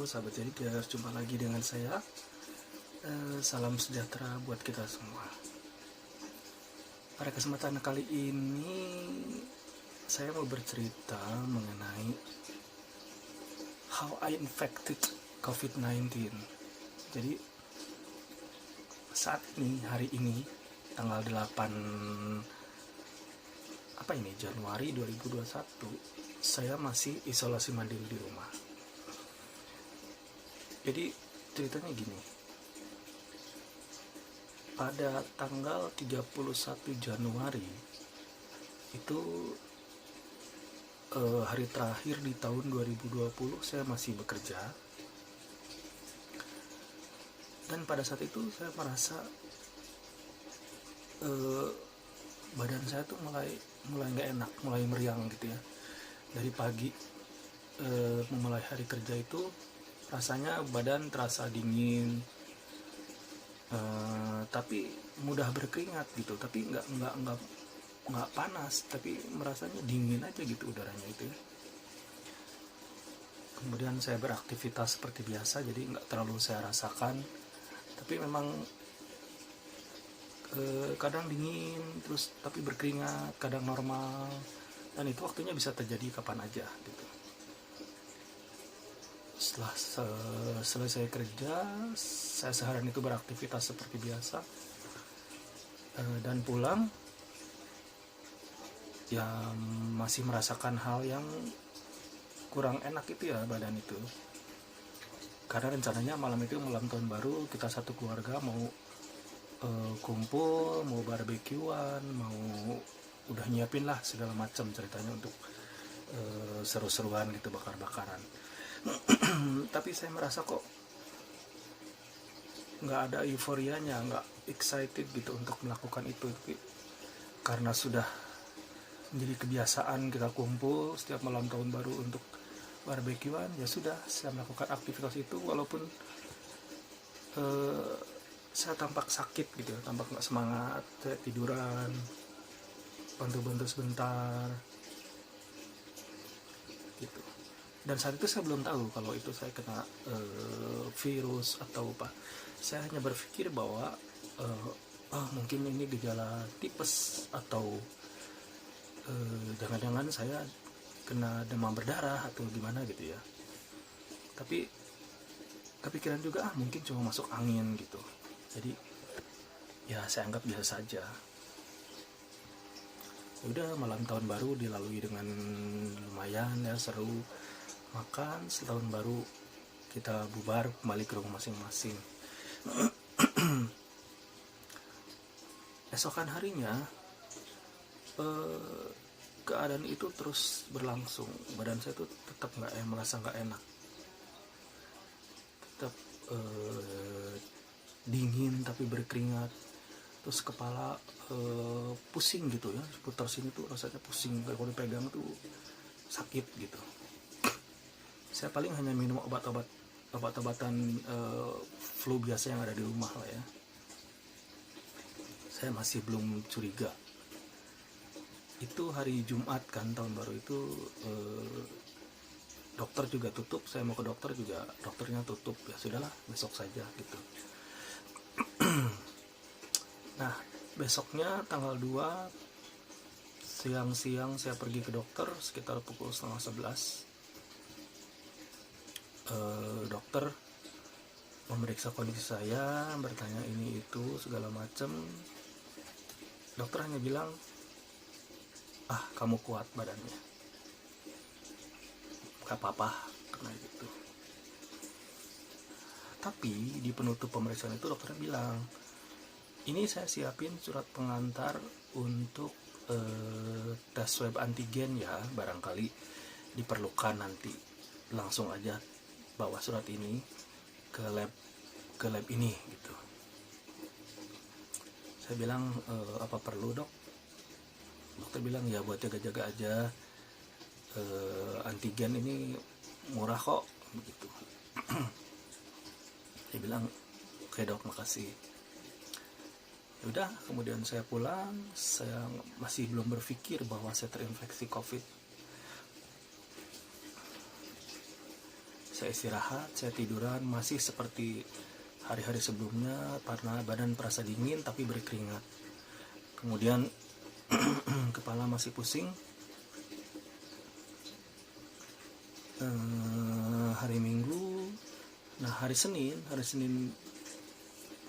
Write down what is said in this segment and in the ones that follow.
sahabat jadi kita jumpa lagi dengan saya. Salam sejahtera buat kita semua. Pada kesempatan kali ini saya mau bercerita mengenai how I infected COVID-19. Jadi saat ini, hari ini tanggal 8 Januari 2021, saya masih isolasi mandiri di rumah. Jadi ceritanya gini, pada tanggal 31 Januari itu hari terakhir di tahun 2020 saya masih bekerja, dan pada saat itu saya merasa badan saya tuh mulai nggak enak, mulai meriang gitu ya. Dari pagi memulai hari kerja itu rasanya badan terasa dingin, tapi mudah berkeringat gitu, tapi nggak panas, tapi merasanya dingin aja gitu udaranya itu ya. Kemudian saya beraktivitas seperti biasa, jadi nggak terlalu saya rasakan, tapi memang kadang dingin terus tapi berkeringat, kadang normal, dan itu waktunya bisa terjadi kapan aja gitu. Setelah selesai kerja, saya seharian itu beraktivitas seperti biasa, dan pulang ya masih merasakan hal yang kurang enak itu ya, badan itu. Karena rencananya malam itu, malam tahun baru, kita satu keluarga mau kumpul, mau barbekyuan, mau udah nyiapin lah segala macam ceritanya untuk seru-seruan gitu, bakar-bakaran. Tapi saya merasa kok nggak ada euforianya, nggak excited gitu untuk melakukan itu. Karena sudah menjadi kebiasaan kita kumpul setiap malam tahun baru untuk barbekyuan, ya sudah saya melakukan aktivitas itu walaupun saya tampak sakit gitu, tampak nggak semangat, saya tiduran, bantu-bantu sebentar gitu. Dan saat itu saya belum tahu kalau itu saya kena virus atau apa. Saya hanya berpikir bahwa mungkin ini gejala tipes, atau jangan-jangan saya kena demam berdarah atau gimana gitu ya. Tapi kepikiran juga mungkin cuma masuk angin gitu. Jadi ya saya anggap biasa saja. Udah, malam tahun baru dilalui dengan lumayan ya, seru, makan. Setelah tahun baru kita bubar kembali ke rumah masing-masing. Esokan harinya keadaan itu terus berlangsung. Badan saya tuh tetap merasa nggak enak, tetap dingin tapi berkeringat, terus kepala pusing gitu ya, seputar sini tuh rasanya pusing, kalau dipegang tuh sakit gitu. Saya paling hanya minum obat-obatan flu biasa yang ada di rumah lah ya. Saya masih belum curiga. Itu hari Jumat kan, tahun baru itu, dokter juga tutup. Saya mau ke dokter juga dokternya tutup. Ya sudahlah, besok saja gitu. Nah, besoknya tanggal 2 siang-siang saya pergi ke dokter sekitar pukul 10:30. Dokter memeriksa kondisi saya, bertanya ini itu segala macam. Dokter hanya bilang, kamu kuat badannya, gak apa-apa karena gitu. Tapi di penutup pemeriksaan itu dokternya bilang, ini saya siapin surat pengantar untuk tes swab antigen ya, barangkali diperlukan nanti. Langsung aja bawa surat ini ke lab ini gitu. Saya bilang, apa perlu dok? Dokter bilang, ya buat jaga-jaga aja, antigen ini murah kok begitu. Saya bilang, oke dok, makasih. Udah, kemudian saya pulang. Saya masih belum berpikir bahwa saya terinfeksi COVID. Saya istirahat, saya tiduran, masih seperti hari-hari sebelumnya, karena badan terasa dingin tapi berkeringat. Kemudian kepala masih pusing. Hari Minggu, nah hari Senin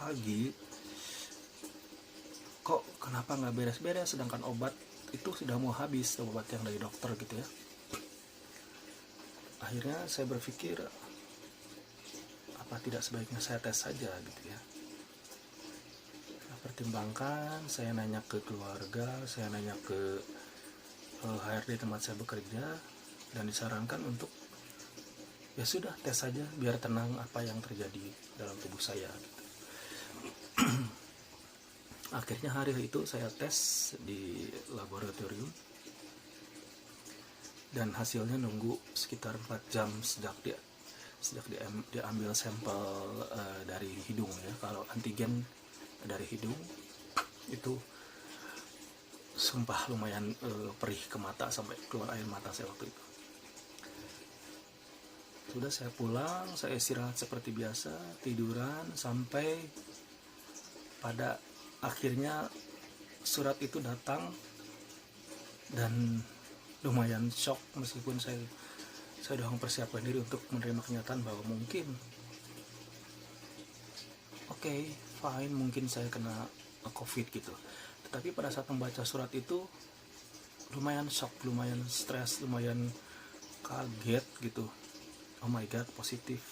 pagi, kok kenapa nggak beres-beres, sedangkan obat itu sudah mau habis, obat yang dari dokter gitu ya. Akhirnya saya berpikir, apa tidak sebaiknya saya tes saja gitu ya. Saya pertimbangkan, saya nanya ke keluarga, saya nanya ke HRD tempat saya bekerja, dan disarankan untuk ya sudah tes saja biar tenang apa yang terjadi dalam tubuh saya gitu. Akhirnya hari itu saya tes di laboratorium dan hasilnya nunggu sekitar 4 jam sejak diambil sampel dari hidung ya. Kalau antigen dari hidung itu sumpah lumayan perih ke mata, sampai keluar air mata saya waktu itu. Sudah saya pulang, saya istirahat seperti biasa, tiduran, sampai pada akhirnya surat itu datang, dan lumayan shock meskipun saya sudah mempersiapkan diri untuk menerima kenyataan bahwa mungkin fine, mungkin saya kena COVID gitu. Tetapi pada saat membaca surat itu lumayan shock, lumayan stres, lumayan kaget gitu. Oh my god, positif.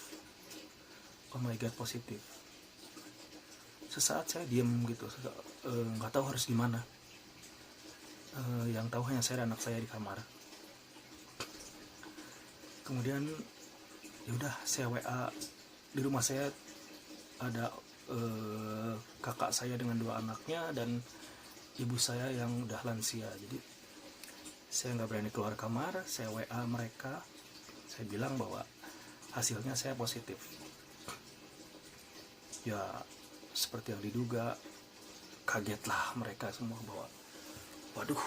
Sesaat saya diem gitu, nggak tahu harus gimana. Yang tahu hanya saya dan anak saya di kamar. Kemudian yaudah, saya WA. Di rumah saya ada kakak saya dengan 2 anaknya dan ibu saya yang udah lansia. Jadi saya nggak berani keluar kamar. Saya WA mereka, saya bilang bahwa hasilnya saya positif. Ya seperti yang diduga, kagetlah mereka semua bahwa waduh,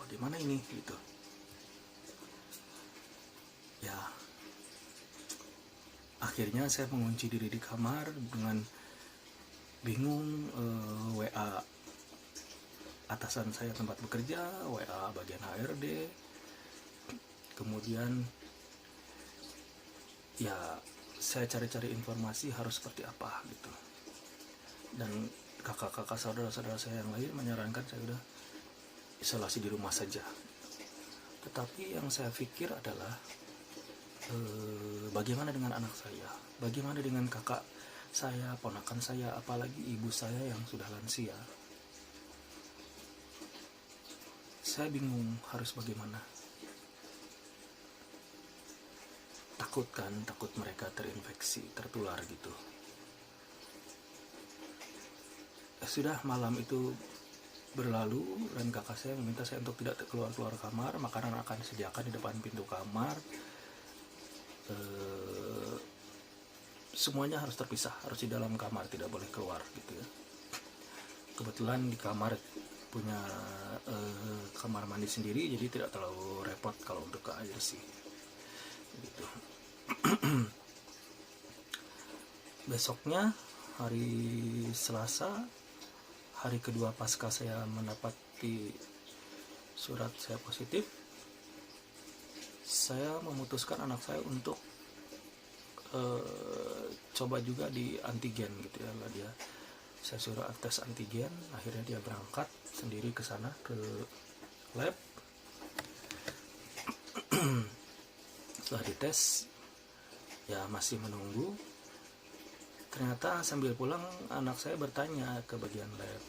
bagaimana ini gitu. Ya akhirnya saya mengunci diri di kamar dengan bingung, WA atasan saya tempat bekerja, WA bagian HRD, kemudian ya saya cari-cari informasi harus seperti apa gitu. Dan kakak-kakak saudara-saudara saya yang lain menyarankan saya udah isolasi di rumah saja. Tetapi yang saya pikir adalah bagaimana dengan anak saya, bagaimana dengan kakak saya, ponakan saya, apalagi ibu saya yang sudah lansia. Saya bingung harus bagaimana. Takut mereka terinfeksi, tertular gitu. Sudah malam itu berlalu dan kakak saya meminta saya untuk tidak keluar kamar. Makanan akan disediakan di depan pintu kamar. Semuanya harus terpisah, harus di dalam kamar, tidak boleh keluar gitu ya. Kebetulan di kamar punya kamar mandi sendiri, jadi tidak terlalu repot kalau untuk ke air sih gitu. Besoknya hari Selasa, hari kedua pasca saya mendapati surat saya positif, saya memutuskan anak saya untuk coba juga di antigen gitu ya. Saya suruh tes antigen, akhirnya dia berangkat sendiri ke sana, ke lab. Setelah dites, ya masih menunggu. Ternyata sambil pulang anak saya bertanya ke bagian lab,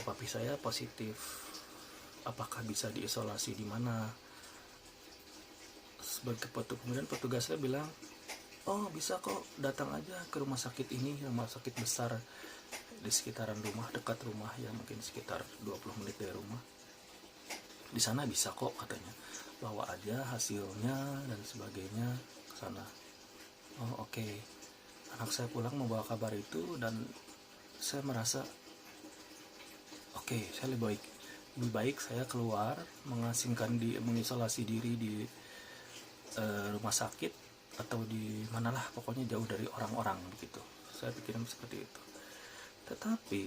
papi saya positif, apakah bisa diisolasi di mana? Kemudian petugasnya bilang, oh bisa kok, datang aja ke rumah sakit ini, rumah sakit besar di sekitaran rumah, dekat rumah ya, mungkin sekitar 20 menit dari rumah. Di sana bisa kok katanya, bawa aja hasilnya dan sebagainya ke sana. Oh oke. Anak saya pulang membawa kabar itu dan saya merasa saya lebih baik saya keluar, mengisolasi diri di rumah sakit atau di manalah, pokoknya jauh dari orang-orang begitu. Saya pikirin seperti itu. Tetapi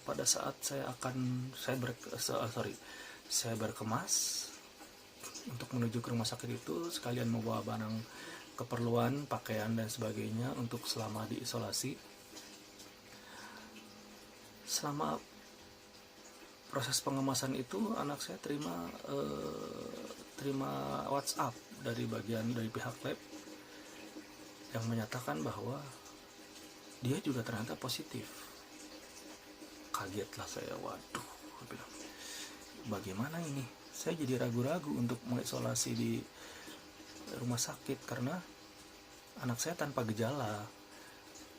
pada saat saya berkemas untuk menuju ke rumah sakit itu, sekalian membawa barang keperluan, pakaian dan sebagainya untuk selama diisolasi. Selama proses pengemasan itu, anak saya terima WhatsApp dari pihak lab yang menyatakan bahwa dia juga ternyata positif. Kagetlah saya, waduh, bilang, bagaimana ini? Saya jadi ragu-ragu untuk mengisolasi di rumah sakit karena anak saya tanpa gejala.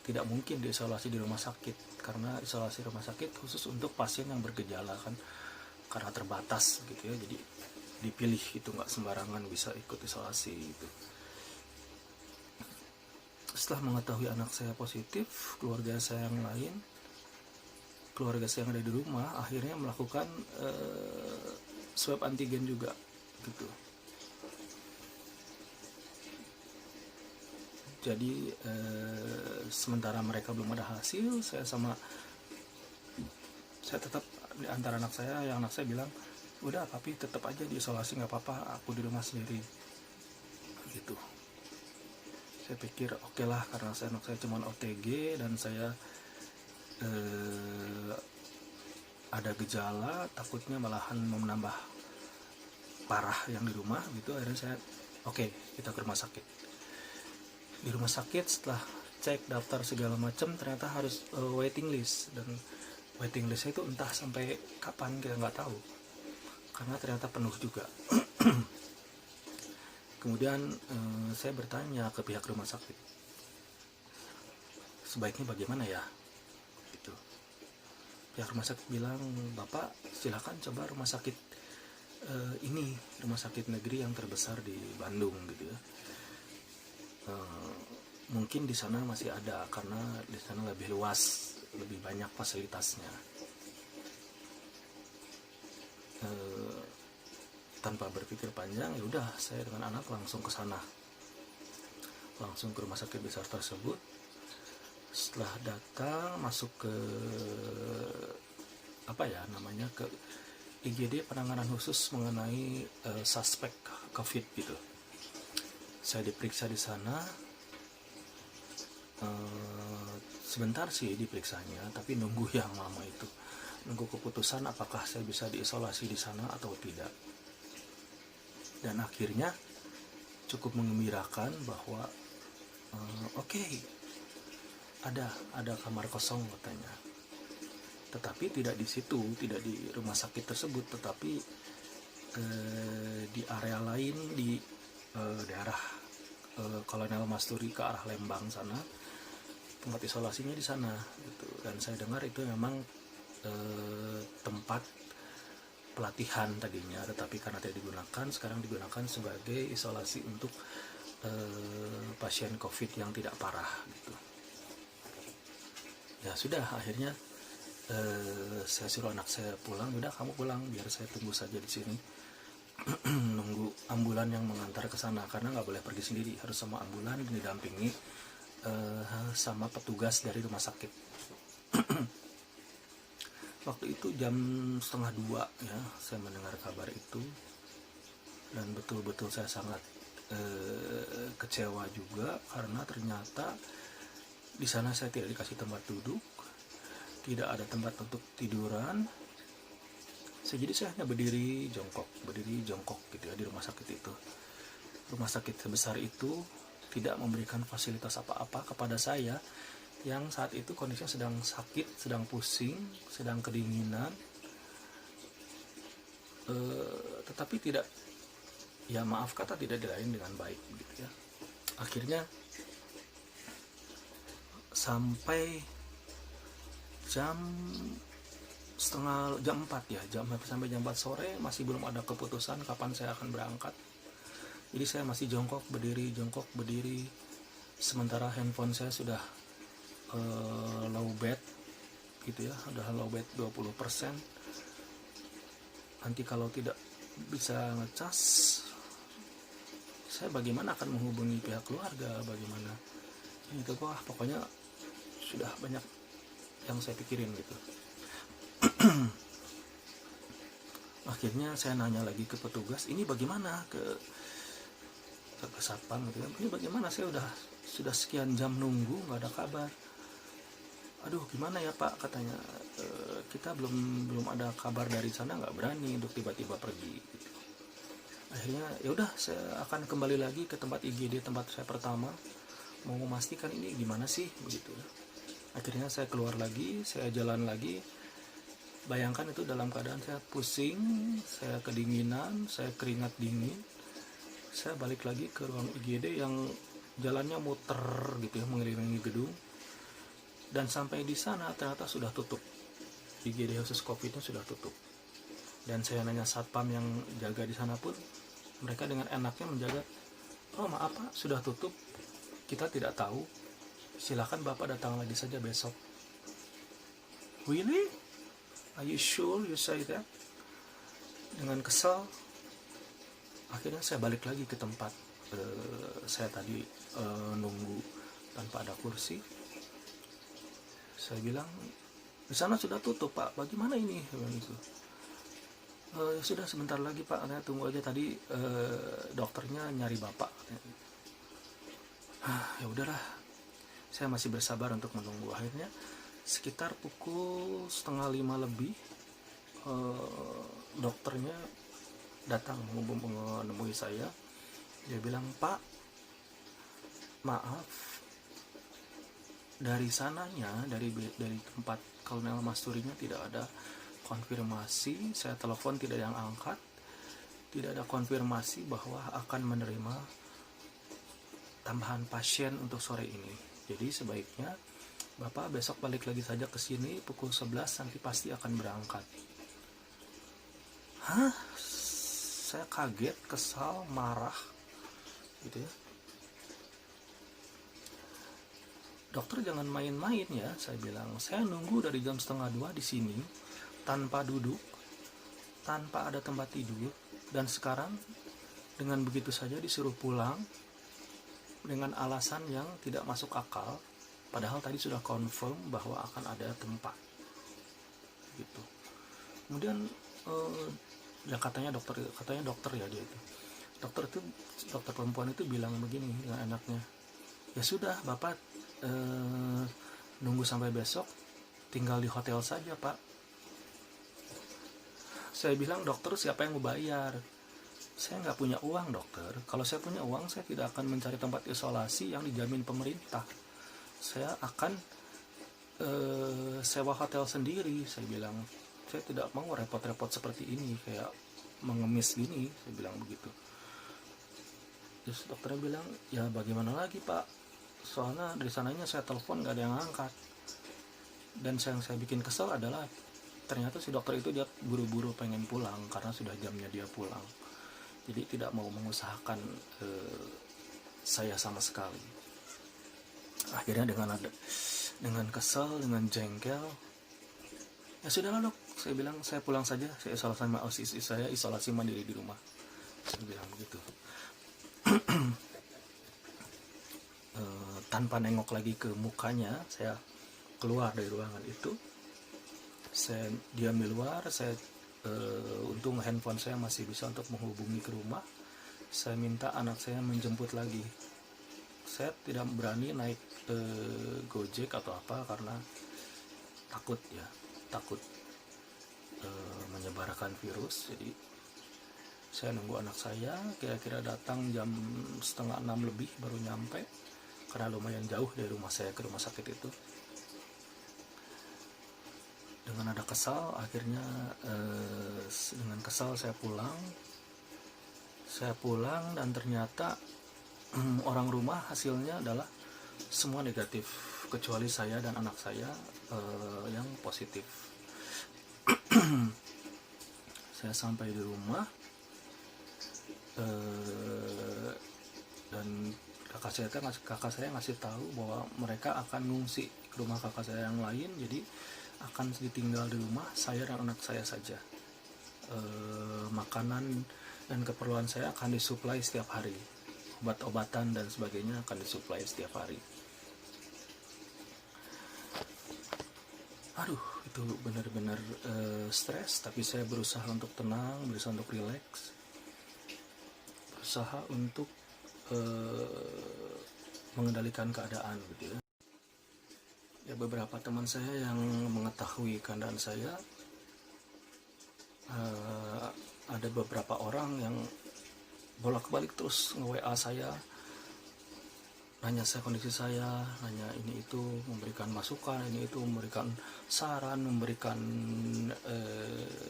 Tidak mungkin diisolasi di rumah sakit, karena isolasi rumah sakit khusus untuk pasien yang bergejala kan, karena terbatas gitu ya. Jadi dipilih itu, nggak sembarangan bisa ikut isolasi itu. Setelah mengetahui anak saya positif, keluarga saya yang ada di rumah akhirnya melakukan swab antigen juga gitu. Jadi sementara mereka belum ada hasil, saya tetap di antara anak saya, yang anak saya bilang, udah papi tetap aja diisolasi, nggak apa-apa, aku di rumah sendiri gitu. Saya pikir oke lah, karena anak saya cuma OTG dan saya ada gejala, takutnya malahan menambah parah yang di rumah gitu. Akhirnya saya kita ke rumah sakit. Di rumah sakit setelah cek daftar segala macam, ternyata harus waiting list, dan waiting listnya itu entah sampai kapan kita nggak tahu, karena ternyata penuh juga. Kemudian saya bertanya ke pihak rumah sakit, sebaiknya bagaimana ya gitu. Pihak rumah sakit bilang, bapak silakan coba rumah sakit ini, rumah sakit negeri yang terbesar di Bandung gitu ya. Mungkin di sana masih ada, karena di sana lebih luas, lebih banyak fasilitasnya. Tanpa berpikir panjang, ya udah, saya dengan anak langsung ke sana, langsung ke rumah sakit besar tersebut. Setelah datang, masuk ke ke IGD penanganan khusus mengenai suspek COVID gitu. Saya diperiksa di sana. Sebentar sih diperiksanya, tapi nunggu yang lama itu, nunggu keputusan apakah saya bisa diisolasi di sana atau tidak. Dan akhirnya cukup menggembirakan bahwa ada kamar kosong katanya. Tetapi tidak di situ, tidak di rumah sakit tersebut, tetapi di area lain, di daerah Kolonel Masturi ke arah Lembang sana, tempat isolasinya di sana gitu. Dan saya dengar itu memang tempat pelatihan tadinya, tetapi karena tidak digunakan, sekarang digunakan sebagai isolasi untuk pasien COVID yang tidak parah gitu. Ya sudah, akhirnya saya suruh anak saya pulang. Udah, kamu pulang, biar saya tunggu saja di sini nunggu ambulan yang mengantar ke sana, karena nggak boleh pergi sendiri, harus sama ambulan dan didampingi sama petugas dari rumah sakit. Waktu itu jam 1:30 ya, saya mendengar kabar itu, dan betul-betul saya sangat kecewa juga, karena ternyata di sana saya tidak dikasih tempat duduk, tidak ada tempat untuk tiduran. Jadi saya hanya berdiri jongkok gitu ya di rumah sakit itu. Rumah sakit sebesar itu tidak memberikan fasilitas apa-apa kepada saya yang saat itu kondisinya sedang sakit, sedang pusing, sedang kedinginan, tetapi tidak, ya maaf kata, tidak dilayani dengan baik gitu ya. Akhirnya sampai jam 4 ya, sampai jam 4 sore masih belum ada keputusan kapan saya akan berangkat. Jadi saya masih jongkok berdiri, sementara handphone saya sudah low bat gitu ya, udah low bat 20%. Nanti kalau tidak bisa ngecas, saya bagaimana akan menghubungi pihak keluarga, bagaimana ini tuh, wah pokoknya sudah banyak yang saya pikirin gitu. Akhirnya saya nanya lagi ke petugas, ini bagaimana, ke satpam gitu ya, ini bagaimana, saya sudah sekian jam nunggu nggak ada kabar. Aduh gimana ya Pak, katanya, kita belum ada kabar dari sana, nggak berani untuk tiba-tiba pergi gitu. Akhirnya ya udah, saya akan kembali lagi ke tempat IGD tempat saya pertama, mau memastikan ini gimana sih begitu. Akhirnya saya keluar lagi, saya jalan lagi. Bayangkan itu dalam keadaan saya pusing, saya kedinginan, saya keringat dingin. Saya balik lagi ke ruang IGD yang jalannya muter gitu ya, mengelilingi gedung. Dan sampai di sana ternyata sudah tutup. IGD khusus COVID-nya sudah tutup. Dan saya nanya satpam yang jaga di sana pun, mereka dengan enaknya menjaga, oh maaf Pak, sudah tutup, kita tidak tahu, silakan Bapak datang lagi saja besok. Really? Are you sure you say that? Dengan kesal, akhirnya saya balik lagi ke tempat saya tadi nunggu tanpa ada kursi. Saya bilang, di sana sudah tutup Pak, bagaimana ini? Gitu. Ya sudah sebentar lagi Pak, tunggu aja, tadi dokternya nyari Bapak. Ya udahlah, saya masih bersabar untuk menunggu. Akhirnya sekitar pukul 4:30 lebih, dokternya datang menemui saya. Dia bilang, Pak, maaf, dari sananya, dari tempat Kolonel Masturinya tidak ada konfirmasi. Saya telepon tidak ada yang angkat, tidak ada konfirmasi bahwa akan menerima tambahan pasien untuk sore ini. Jadi sebaiknya Bapak besok balik lagi saja ke sini pukul 11, nanti pasti akan berangkat. Hah? Saya kaget, kesal, marah gitu ya. Dokter jangan main-main ya, saya bilang. Saya nunggu dari jam 1:30 di sini tanpa duduk, tanpa ada tempat tidur, dan sekarang dengan begitu saja disuruh pulang dengan alasan yang tidak masuk akal, padahal tadi sudah confirm bahwa akan ada tempat gitu. Kemudian ya katanya dokter ya, dia itu dokter perempuan itu bilang begini dengan enaknya, ya sudah Bapak nunggu sampai besok, tinggal di hotel saja Pak. Saya bilang, dokter siapa yang mau bayar? Saya nggak punya uang dokter. Kalau saya punya uang, saya tidak akan mencari tempat isolasi yang dijamin pemerintah. Saya akan sewa hotel sendiri. Saya bilang, saya tidak mau repot-repot seperti ini, kayak mengemis gini, saya bilang begitu. Terus dokternya bilang, ya bagaimana lagi Pak, soalnya dari sananya saya telepon gak ada yang angkat. Dan yang saya bikin kesel adalah ternyata si dokter itu dia buru-buru pengen pulang karena sudah jamnya dia pulang, jadi tidak mau mengusahakan saya sama sekali. Akhirnya dengan kesel, dengan jengkel, ya sudahlah dok, saya bilang saya pulang saja, saya isolasi mandiri di rumah, saya bilang begitu. Tanpa nengok lagi ke mukanya, saya keluar dari ruangan itu. Saya diam di luar. Saya untung handphone saya masih bisa untuk menghubungi ke rumah. Saya minta anak saya menjemput lagi. Saya tidak berani naik Gojek atau apa karena takut menyebarkan virus. Jadi saya nunggu anak saya, kira-kira datang jam 5:30 lebih baru nyampe, karena lumayan jauh dari rumah saya ke rumah sakit itu. Dengan ada kesal, akhirnya dengan kesal saya pulang dan ternyata orang rumah hasilnya adalah semua negatif kecuali saya dan anak saya yang positif. Saya sampai di rumah dan kakak saya ngasih tahu bahwa mereka akan ngungsi ke rumah kakak saya yang lain, jadi akan ditinggal di rumah saya dan anak saya saja. Makanan dan keperluan saya akan disuplai setiap hari obat-obatan dan sebagainya akan disuplai setiap hari. Aduh, itu benar-benar stres, tapi saya berusaha untuk tenang, berusaha untuk rileks, berusaha untuk mengendalikan keadaan gitu ya. Ya, beberapa teman saya yang mengetahui keadaan saya, ada beberapa orang yang bolak-balik terus nge-WA saya, nanya saya kondisi saya, nanya ini itu, memberikan masukan, ini itu, memberikan saran, memberikan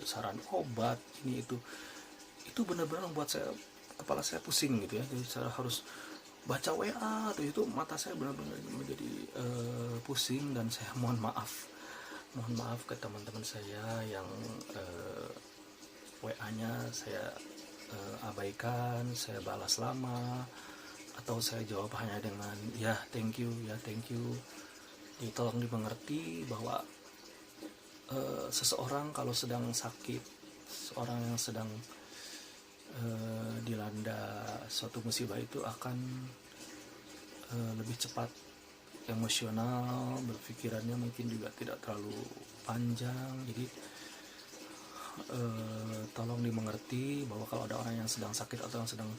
saran obat, ini itu. Itu benar-benar membuat saya, kepala saya pusing gitu ya. Jadi saya harus baca WA atau itu, mata saya benar-benar menjadi pusing. Dan saya mohon maaf ke teman-teman saya yang WA-nya saya abaikan, saya balas lama, atau saya jawab hanya dengan ya thank you. Jadi tolong dimengerti bahwa seseorang kalau sedang sakit, seorang yang sedang dilanda suatu musibah itu akan lebih cepat emosional, berpikirannya mungkin juga tidak terlalu panjang. Jadi tolong dimengerti bahwa kalau ada orang yang sedang sakit atau yang sedang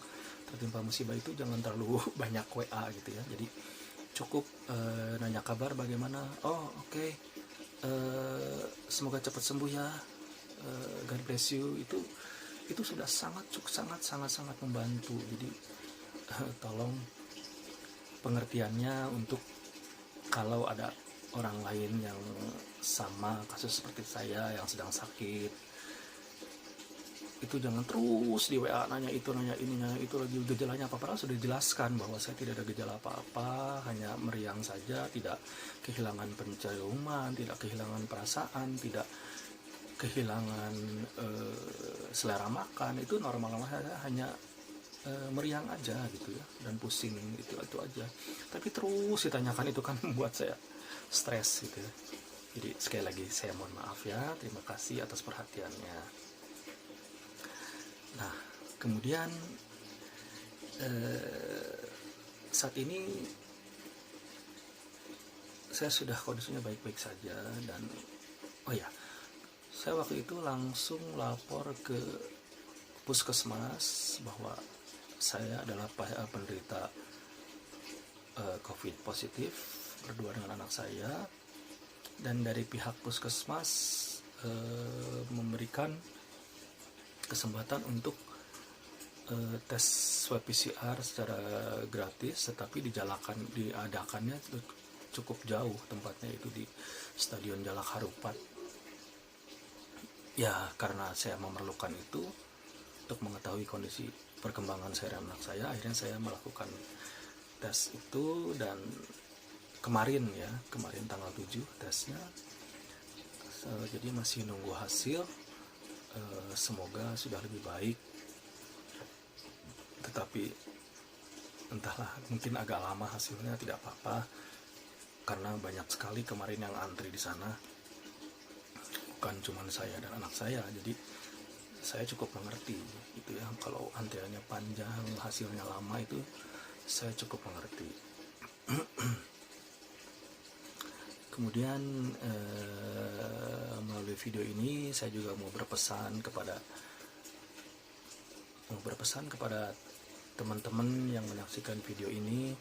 tertimpa musibah itu jangan terlalu banyak WA gitu ya. Jadi cukup nanya kabar bagaimana, oh oke, semoga cepat sembuh ya, God bless you, itu sudah sangat membantu. Jadi tolong pengertiannya untuk kalau ada orang lain yang sama kasus seperti saya yang sedang sakit, itu jangan terus di WA nanya itu, nanya ini, nanya itu, lagi gejalanya apa. Padahal sudah dijelaskan bahwa saya tidak ada gejala apa-apa, hanya meriang saja, tidak kehilangan penciuman, tidak kehilangan perasaan, tidak kehilangan selera makan. Itu normal saja, hanya meriang aja gitu ya, dan pusing gitu, itu aja. Tapi terus ditanyakan itu kan membuat saya stres gitu ya. Jadi sekali lagi saya mohon maaf ya, terima kasih atas perhatiannya. Nah, kemudian saat ini saya sudah kondisinya baik-baik saja. Dan oh ya, saya waktu itu langsung lapor ke puskesmas bahwa saya adalah penderita COVID positif berdua dengan anak saya. Dan dari pihak puskesmas memberikan kesempatan untuk tes swab PCR secara gratis, tetapi diadakannya cukup jauh tempatnya, itu di Stadion Jalak Harupat. Ya, karena saya memerlukan itu untuk mengetahui kondisi perkembangan saya dan anak saya, akhirnya saya melakukan tes itu. Dan kemarin tanggal 7 tesnya, jadi masih nunggu hasil. Semoga sudah lebih baik, tetapi entahlah, mungkin agak lama hasilnya, tidak apa-apa, karena banyak sekali kemarin yang antri di sana, bukan cuma saya dan anak saya. Jadi saya cukup mengerti gitu ya, kalau antriannya panjang, hasilnya lama, itu saya cukup mengerti. Kemudian melalui video ini saya juga mau berpesan kepada teman-teman yang menyaksikan video ini,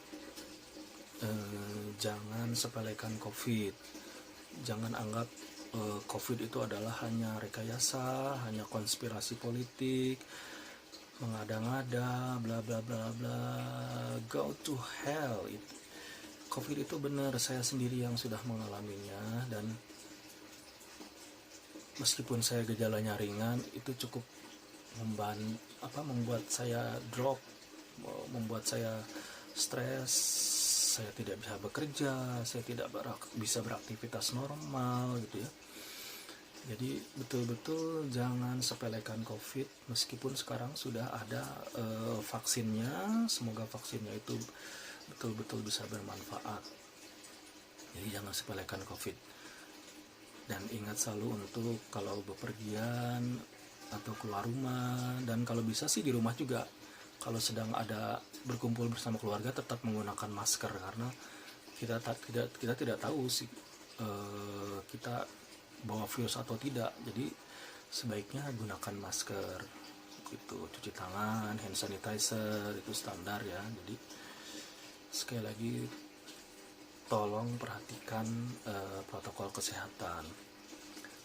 jangan sepelekan COVID. Jangan anggap COVID itu adalah hanya rekayasa, hanya konspirasi politik, mengada-ngada, bla bla bla bla. Go to hell. COVID itu benar, saya sendiri yang sudah mengalaminya, dan meskipun saya gejalanya ringan, itu cukup membuat saya drop, membuat saya stres. Saya tidak bisa bekerja, saya tidak bisa beraktivitas normal gitu ya. Jadi betul-betul jangan sepelekan COVID, meskipun sekarang sudah ada vaksinnya. Semoga vaksinnya itu betul-betul bisa bermanfaat. Jadi jangan sepelekan COVID. Dan ingat selalu untuk kalau bepergian atau keluar rumah, dan kalau bisa sih di rumah juga kalau sedang ada berkumpul bersama keluarga tetap menggunakan masker, karena kita tidak tahu sih kita bawa virus atau tidak. Jadi sebaiknya gunakan masker itu, cuci tangan, hand sanitizer itu standar ya. Jadi sekali lagi tolong perhatikan protokol kesehatan.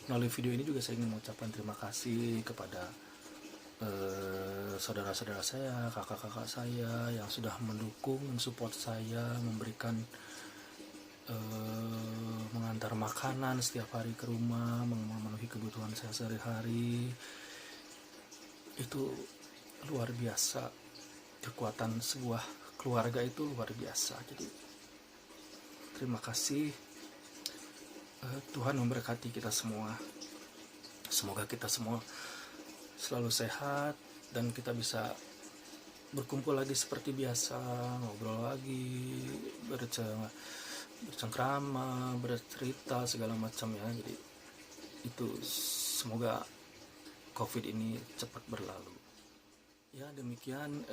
Melalui video ini juga saya ingin mengucapkan terima kasih kepada saudara-saudara saya, kakak-kakak saya yang sudah mendukung, mensupport saya, memberikan mengantar makanan setiap hari ke rumah, memenuhi kebutuhan saya sehari-hari. Itu luar biasa, kekuatan sebuah keluarga itu luar biasa. Jadi terima kasih. Tuhan memberkati kita semua. Semoga kita semua selalu sehat dan kita bisa berkumpul lagi seperti biasa, ngobrol lagi, bercengkrama, bercerita segala macam ya. Jadi itu semoga COVID ini cepat berlalu. Ya, demikian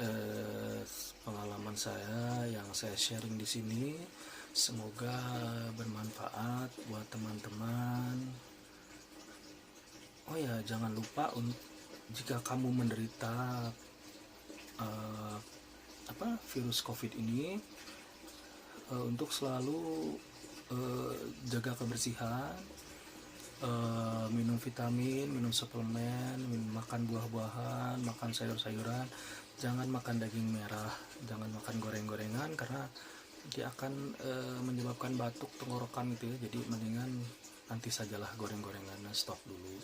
pengalaman saya yang saya sharing di sini. Semoga bermanfaat buat teman-teman. Oh ya, jangan lupa jika kamu menderita virus COVID ini, untuk selalu jaga kebersihan, minum vitamin, minum suplemen, makan buah-buahan, makan sayur-sayuran, jangan makan daging merah, jangan makan goreng-gorengan karena dia akan menyebabkan batuk tenggorokan gitu ya. Jadi mendingan nanti sajalah goreng-gorengan, stop dulu.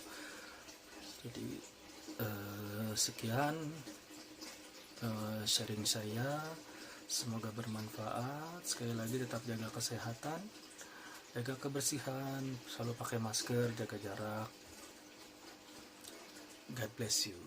Jadi sekian sharing saya, semoga bermanfaat. Sekali lagi tetap jaga kesehatan, jaga kebersihan, selalu pakai masker, jaga jarak. God bless you.